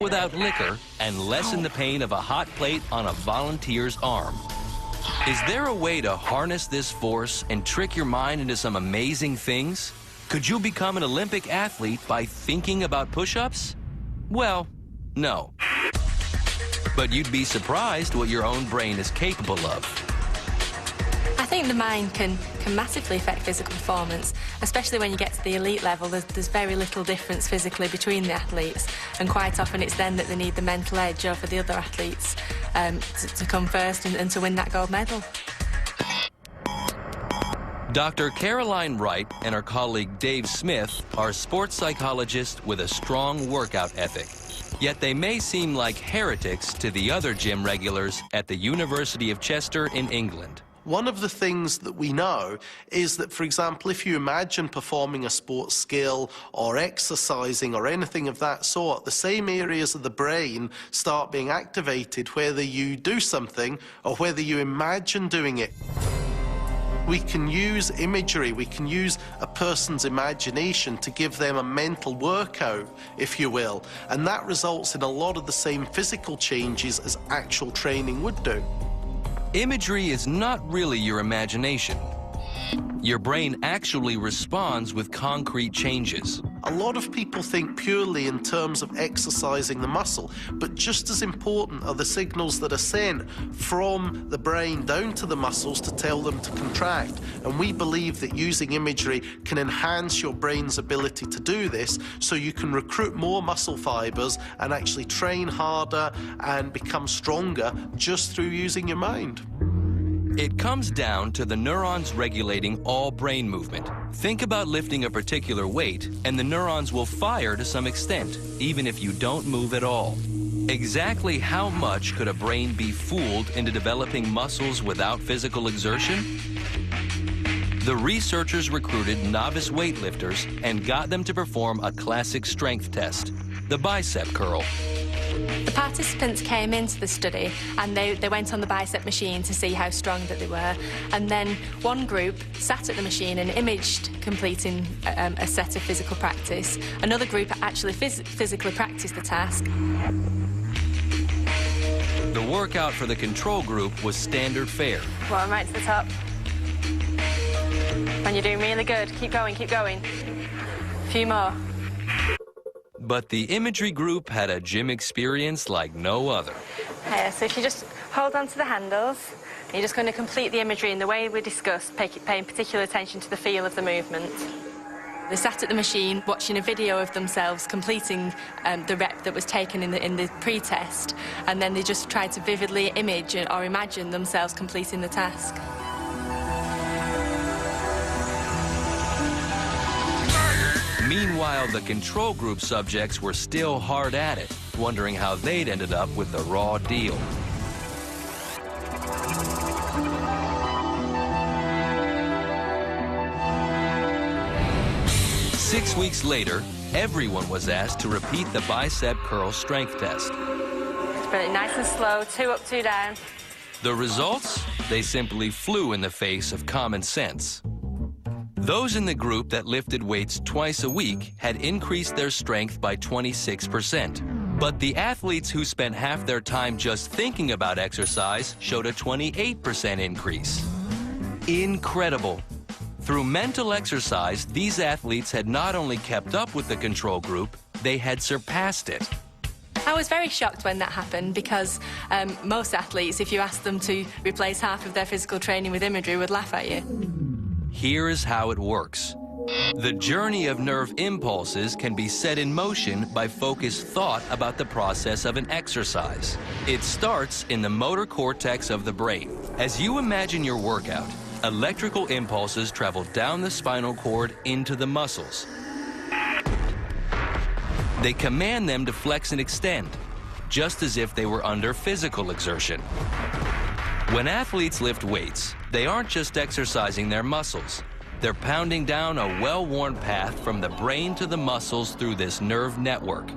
without liquor and lessen the pain of a hot plate on a volunteer's arm. Is there a way to harness this force and trick your mind into some amazing things? Could you become an Olympic athlete by thinking about push-ups? Well, no. But you'd be surprised what your own brain is capable of. I think the mind can massively affect physical performance, especially when you get to the elite level. There's very little difference physically between the athletes, and quite often it's then that they need the mental edge over the other athletes to come first and to win that gold medal. Dr. Caroline Wright and her colleague Dave Smith are sports psychologists with a strong workout ethic. Yet they may seem like heretics to the other gym regulars at the University of Chester in England. One of the things that we know is that, for example, if you imagine performing a sports skill or exercising or anything of that sort, the same areas of the brain start being activated whether you do something or whether you imagine doing it. We can use imagery, we can use a person's imagination to give them a mental workout, if you will, and that results in a lot of the same physical changes as actual training would do. Imagery is not really your imagination. Your brain actually responds with concrete changes. A lot of people think purely in terms of exercising the muscle, but just as important are the signals that are sent from the brain down to the muscles to tell them to contract. And we believe that using imagery can enhance your brain's ability to do this, so you can recruit more muscle fibers and actually train harder and become stronger just through using your mind. It comes down to the neurons regulating all brain movement. Think about lifting a particular weight, and the neurons will fire to some extent, even if you don't move at all. Exactly how much could a brain be fooled into developing muscles without physical exertion? The researchers recruited novice weightlifters and got them to perform a classic strength test, the bicep curl. The participants came into the study and they went on the bicep machine to see how strong that they were, and then one group sat at the machine and imaged completing a set of physical practice. Another group actually physically practiced the task. The workout for the control group was standard fare. Well, I'm right to the top. And you're doing really good. Keep going, keep going. A few more. But the imagery group had a gym experience like no other. So if you just hold on to the handles, you're just going to complete the imagery in the way we discussed, paying particular attention to the feel of the movement. They sat at the machine watching a video of themselves completing the rep that was taken in the pre-test, and then they just tried to vividly image or imagine themselves completing the task. Meanwhile, the control group subjects were still hard at it, wondering how they'd ended up with the raw deal. Six weeks later, everyone was asked to repeat the bicep curl strength test. Brilliant, nice and slow, 2 up, 2 down. The results? They simply flew in the face of common sense. Those in the group that lifted weights twice a week had increased their strength by 26%. But the athletes who spent half their time just thinking about exercise showed a 28% increase. Incredible. Through mental exercise, these athletes had not only kept up with the control group, they had surpassed it. I was very shocked when that happened, because most athletes, if you asked them to replace half of their physical training with imagery, would laugh at you. Here is how it works. The journey of nerve impulses can be set in motion by focused thought about the process of an exercise. It starts in the motor cortex of the brain. As you imagine your workout, electrical impulses travel down the spinal cord into the muscles. They command them to flex and extend, just as if they were under physical exertion. When athletes lift weights, they aren't just exercising their muscles. They're pounding down a well-worn path from the brain to the muscles through this nerve network.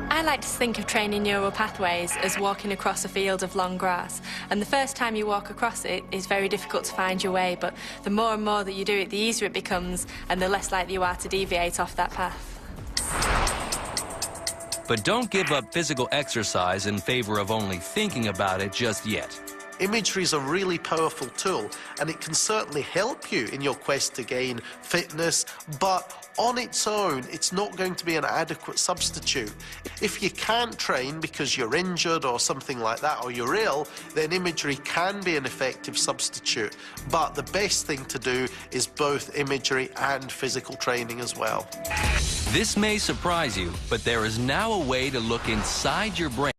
I like to think of training neural pathways as walking across a field of long grass. And the first time you walk across it is very difficult to find your way, but the more and more that you do it, the easier it becomes, and the less likely you are to deviate off that path. But don't give up physical exercise in favor of only thinking about it just yet. Imagery is a really powerful tool, and it can certainly help you in your quest to gain fitness, but on its own, it's not going to be an adequate substitute. If you can't train because you're injured or something like that, or you're ill, then imagery can be an effective substitute. But the best thing to do is both imagery and physical training as well. This may surprise you, but there is now a way to look inside your brain